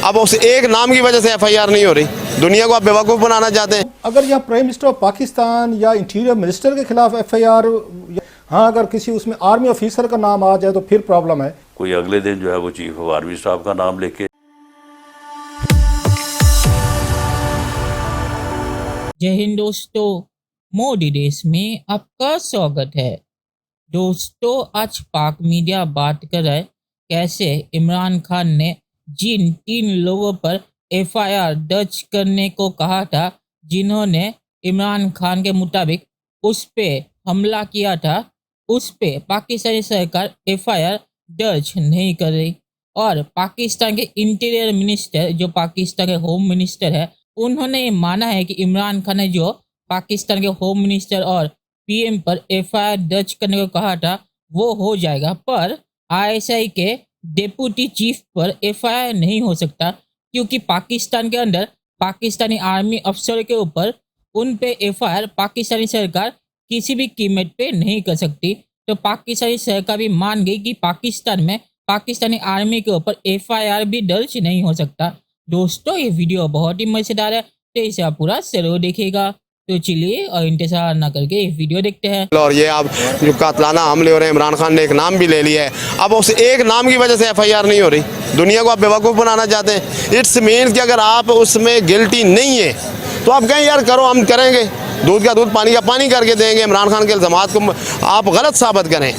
अब उस एक नाम की वजह से एफआईआर नहीं हो रही। दुनिया को आप बेवकूफ़ बनाना चाहते हैं। अगर यहाँ प्राइम मिनिस्टर ऑफ पाकिस्तान या इंटीरियर मिनिस्टर के खिलाफ एफआईआर, हाँ अगर किसी उसमें आर्मी ऑफिसर का नाम आ जाए तो फिर प्रॉब्लम है। कोई अगले दिन जो है वो चीफ ऑफ आर्मी स्टाफ का नाम लेके। जय हिंद दोस्तों, मोदी देश में आपका स्वागत है। दोस्तों, आज पाक मीडिया बात कर रहा है कैसे इमरान खान ने जिन 3 लोगों पर एफआईआर दर्ज करने को कहा था, जिन्होंने इमरान खान के मुताबिक उस पे हमला किया था, उस पे पाकिस्तानी सरकार एफआईआर दर्ज नहीं कर रही। और पाकिस्तान के इंटीरियर मिनिस्टर, जो पाकिस्तान के होम मिनिस्टर है, उन्होंने ये माना है कि इमरान खान ने जो पाकिस्तान के होम मिनिस्टर और पीएम पर एफआईआर दर्ज करने को कहा था वो हो जाएगा, पर आईएसआई के डिप्टी चीफ पर एफआईआर नहीं हो सकता, क्योंकि पाकिस्तान के अंदर पाकिस्तानी आर्मी अफसर के ऊपर उन पे एफआईआर पाकिस्तानी सरकार किसी भी कीमत पे नहीं कर सकती। तो पाकिस्तानी सरकार भी मान गई कि पाकिस्तान में पाकिस्तानी आर्मी के ऊपर एफआईआर भी दर्ज नहीं हो सकता। दोस्तों, ये वीडियो बहुत ही मजेदार है, तो इसे आप पूरा जरूर देखिएगा। तो चलिए और इंतजार ना करके ये वीडियो देखते हैं। और ये अब जो कातलाना हमले हो रहे हैं, इमरान खान ने एक नाम भी ले लिया है। अब उस एक नाम की वजह से एफआईआर नहीं हो रही। दुनिया को आप बेवकूफ़ बनाना चाहते हैं। इट्स मीन कि अगर आप उसमें गिल्टी नहीं है तो आप कहें यार करो, हम करेंगे, दूध का दूध पानी का पानी करके देंगे। इमरान खान के इल्ज़ामात को आप गलत साबित करें,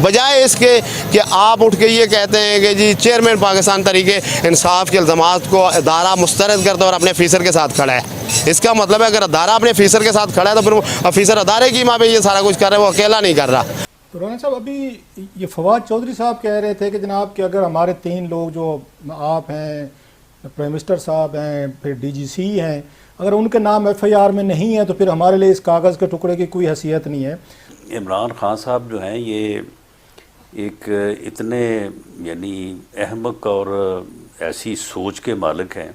बजाय इसके कि आप उठ के ये कहते हैं कि जी चेयरमैन पाकिस्तान तरीके इंसाफ के इल्ज़ामात को अदारा मुस्तरद करता है और अपने ऑफिसर के साथ खड़ा है। इसका मतलब है अगर अदारा अपने ऑफिसर के साथ खड़ा है तो फिर वो ऑफिसर अदारे की माँ पे ये सारा कुछ कर रहा है, वो अकेला नहीं कर रहा। तो राना साहब, अभी ये फवाद चौधरी साहब कह रहे थे कि जनाब कि अगर हमारे 3 लोग, जो आप हैं, प्राइम मिनिस्टर साहब हैं, फिर डीजीसी हैं, अगर उनके नाम एफआईआर में नहीं है तो फिर हमारे लिए इस कागज़ के टुकड़े की कोई हैसियत नहीं है। इमरान खान साहब जो हैं ये एक इतने यानी अहमक और ऐसी सोच के मालिक हैं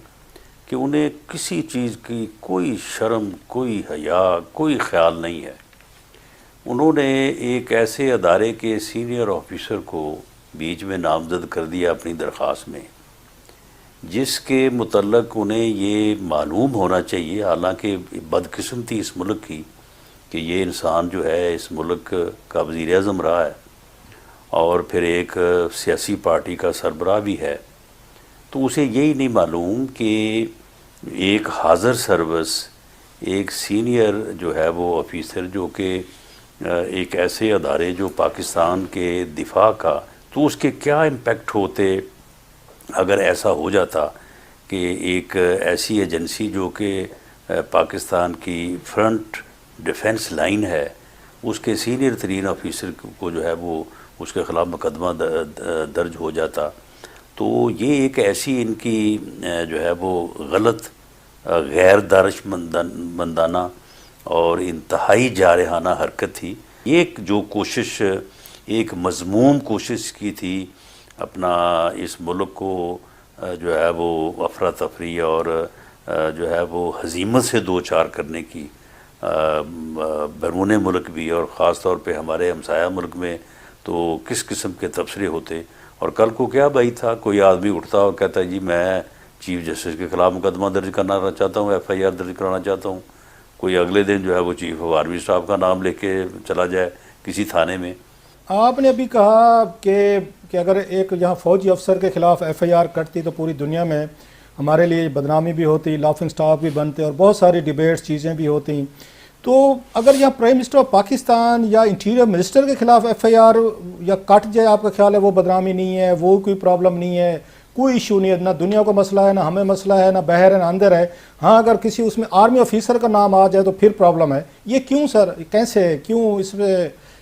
कि उन्हें किसी चीज़ की कोई शर्म, कोई हया, कोई ख्याल नहीं है। उन्होंने एक ऐसे अदारे के सीनियर ऑफिसर को बीच में नामजद कर दिया अपनी दरख्वास्त में, जिसके मुतल्लक उन्हें ये मालूम होना चाहिए, हालांकि बदकिस्मती इस मुल्क की कि ये इंसान जो है इस मुल्क का वज़ीर आज़म रहा है और फिर एक सियासी पार्टी का सरबराह भी है, तो उसे यही नहीं मालूम कि एक हाज़र सर्विस, एक सीनियर जो है वो ऑफिसर, जो कि एक ऐसे अदारे जो पाकिस्तान के दिफा का, तो उसके क्या इम्पेक्ट होते अगर ऐसा हो जाता कि एक ऐसी एजेंसी जो कि पाकिस्तान की फ्रंट डिफेंस लाइन है, उसके सीनियर तरीन ऑफिसर को जो है वो उसके ख़िलाफ़ मुकदमा दर्ज हो जाता। तो ये एक ऐसी इनकी जो है वो गलत, गैर दानिशमंदाना और इंतहाई जारहाना हरकत थी। ये जो कोशिश, एक मज़मूम कोशिश की थी अपना इस मुल्क को जो है वो अफरा तफरी और जो है वो हज़ीमत से दो चार करने की, बैरून मुल्क भी और ख़ास तौर पे हमारे हमसाया मुल्क में तो किस किस्म के तबसरे होते। और कल को क्या भाई था, कोई आदमी उठता और कहता है जी मैं चीफ जस्टिस के ख़िलाफ़ मुकदमा दर्ज करना चाहता हूँ, एफआईआर दर्ज कराना चाहता हूँ। कोई अगले दिन जो है वो चीफ ऑफ आर्मी स्टाफ का नाम लेके चला जाए किसी थाने में। आपने अभी कहा कि अगर एक यहाँ फ़ौजी अफसर के ख़िलाफ़ एफआईआर कटती तो पूरी दुनिया में हमारे लिए बदनामी भी होती, लाफिंग स्टॉक भी बनते और बहुत सारी डिबेट्स चीज़ें भी होती। तो अगर यहाँ प्राइम मिनिस्टर ऑफ पाकिस्तान या इंटीरियर मिनिस्टर के ख़िलाफ़ एफआईआर या कट जाए, आपका ख्याल है वो बदनामी नहीं है, वो कोई प्रॉब्लम नहीं है, कोई इशू नहीं है, ना दुनिया को मसला है, ना हमें मसला है, ना बाहर है ना अंदर है। हाँ, अगर किसी उसमें आर्मी ऑफिसर का नाम आ जाए तो फिर प्रॉब्लम है। ये क्यों सर, कैसे, क्यों,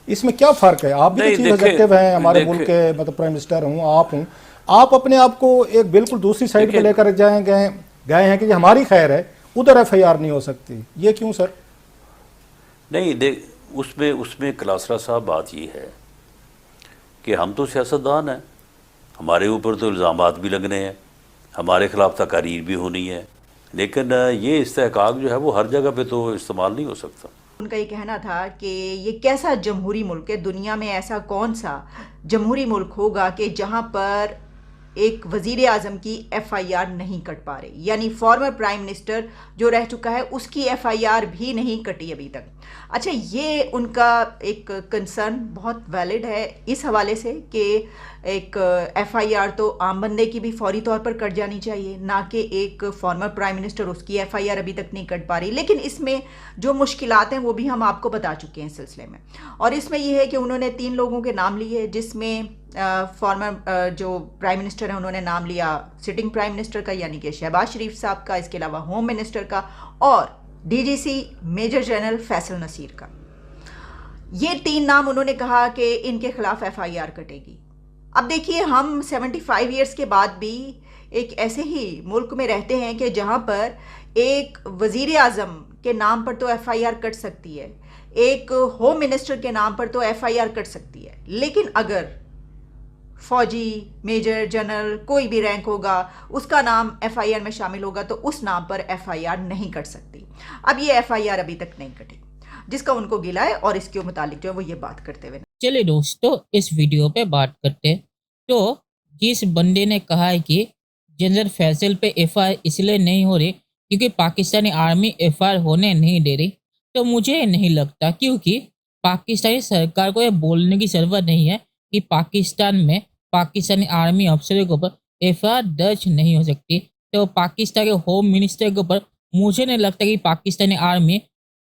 इसमें क्या फ़र्क है? आप भी तो चीफ एग्जीक्यूटिव हैं हमारे मुल्क के, मतलब प्राइम मिनिस्टर हूँ, आप हूँ, आप अपने आप को एक बिल्कुल दूसरी साइड पर लेकर गए हैं कि हमारी खैर है, उधर एफआईआर नहीं हो सकती। ये क्यों सर? नहीं, उसमें कलासरा साहब बात ये है कि हम तो सियासतदान हैं, हमारे ऊपर तो इल्ज़ामात भी लगने हैं, हमारे ख़िलाफ़ तकारीर भी होनी है, लेकिन ये इस्तेहकाक जो है वो हर जगह पे तो इस्तेमाल नहीं हो सकता। उनका ये कहना था कि ये कैसा जमहूरी मुल्क है, दुनिया में ऐसा कौन सा जमहूरी मुल्क होगा कि जहाँ पर एक वजीर आजम की FIR नहीं कट पा रही, यानी फॉर्मर प्राइम मिनिस्टर जो रह चुका है उसकी FIR भी नहीं कटी अभी तक। अच्छा, ये उनका एक कंसर्न बहुत वैलिड है इस हवाले से कि एक FIR तो आम बंदे की भी फौरी तौर पर कट जानी चाहिए, ना कि एक फॉर्मर प्राइम मिनिस्टर उसकी FIR अभी तक नहीं कट पा रही। लेकिन इसमें जो मुश्किलात हैं वो भी हम आपको बता चुके हैं इस सिलसिले में। और इसमें यह है कि उन्होंने 3 लोगों के नाम लिए, जिसमें फॉर्मर जो प्राइम मिनिस्टर है उन्होंने नाम लिया सिटिंग प्राइम मिनिस्टर का यानी कि शहबाज शरीफ साहब का, इसके अलावा होम मिनिस्टर का और DGC major general Faisal Naseer का। ये 3 नाम उन्होंने कहा कि इनके खिलाफ FIR कटेगी। अब देखिए, हम 75 ईयर्स के बाद भी एक ऐसे ही मुल्क में रहते हैं कि जहां पर एक वजीर आजम के नाम पर तो FIR कट सकती है, एक होम मिनिस्टर के नाम पर तो FIR कट सकती है, लेकिन अगर फौजी मेजर जनरल कोई भी रैंक होगा उसका नाम FIR में शामिल होगा तो उस नाम पर FIR नहीं कट सकती। अब ये FIR अभी तक नहीं कटी, जिसका उनको गिला है और इसके मुतालिक जो है वो ये बात करते हुए। चलिए दोस्तों, इस वीडियो पे बात करते हैं। तो जिस बंदे ने कहा है कि जनरल फैसल पे FIR इसलिए नहीं हो रही क्योंकि पाकिस्तानी आर्मी FIR होने नहीं दे रही, तो मुझे नहीं लगता, क्योंकि पाकिस्तानी सरकार को ये बोलने की ज़रूरत नहीं है कि पाकिस्तान में पाकिस्तानी आर्मी अफसरों के ऊपर FIR दर्ज नहीं हो सकती। तो पाकिस्तान के होम मिनिस्टर के ऊपर मुझे नहीं लगता कि पाकिस्तानी आर्मी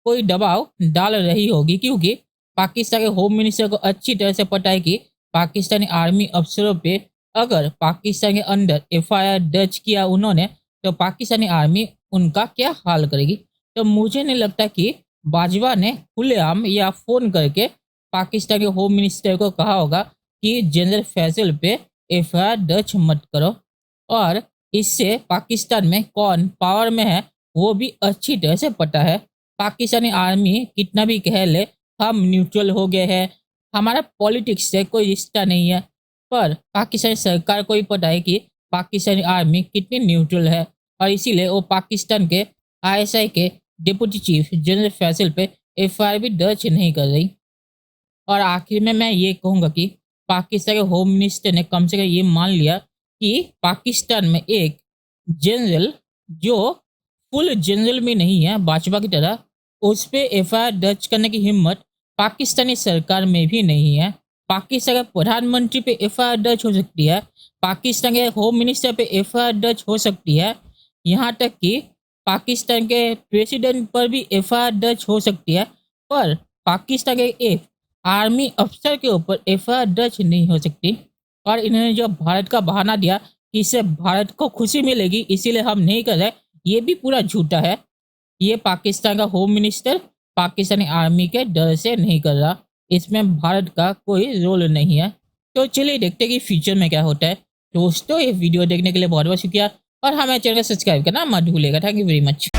कोई दबाव डाल रही होगी, क्योंकि पाकिस्तान के होम मिनिस्टर को अच्छी तरह से पता है कि पाकिस्तानी आर्मी अफसरों पे अगर पाकिस्तान के अंदर FIR दर्ज किया उन्होंने तो पाकिस्तानी आर्मी उनका क्या हाल करेगी। तो मुझे नहीं लगता कि बाजवा ने खुलेआम या फ़ोन करके पाकिस्तान के होम मिनिस्टर को कहा होगा कि जनरल फैसल पे FIR दर्ज मत करो। और इससे पाकिस्तान में कौन पावर में है वो भी अच्छी तरह से पता है। पाकिस्तानी आर्मी कितना भी कह ले हम न्यूट्रल हो गए हैं, हमारा पॉलिटिक्स से कोई रिश्ता नहीं है, पर पाकिस्तानी सरकार को भी पता है कि पाकिस्तानी आर्मी कितनी न्यूट्रल है और इसीलिए वो पाकिस्तान के ISI के डिप्टी चीफ जनरल फैसल पे FIR भी दर्ज नहीं कर रही। और आखिर में मैं ये कहूँगा कि पाकिस्तान के होम मिनिस्टर ने कम से कम ये मान लिया कि पाकिस्तान में एक जनरल जो फुल जनरल में नहीं है बाजवा की तरह, उस पर FIR दर्ज करने की हिम्मत पाकिस्तानी सरकार में भी नहीं है। पाकिस्तान के प्रधानमंत्री पे FIR दर्ज हो सकती है, पाकिस्तान के होम मिनिस्टर पे FIR दर्ज हो सकती है, यहाँ तक कि पाकिस्तान के प्रेसिडेंट पर भी FIR दर्ज हो सकती है, पर पाकिस्तान के एक आर्मी अफसर के ऊपर FIR दर्ज नहीं हो सकती। और इन्होंने जो भारत का बहाना दिया कि इससे भारत को खुशी मिलेगी इसीलिए हम नहीं कर रहे, ये भी पूरा झूठा है। ये पाकिस्तान का होम मिनिस्टर पाकिस्तानी आर्मी के डर से नहीं कर रहा, इसमें भारत का कोई रोल नहीं है। तो चलिए देखते हैं कि फ्यूचर में क्या होता है। दोस्तों, ये वीडियो देखने के लिए बहुत बहुत शुक्रिया और हमें चैनल को सब्सक्राइब करना मत भूलिएगा। Thank you very much.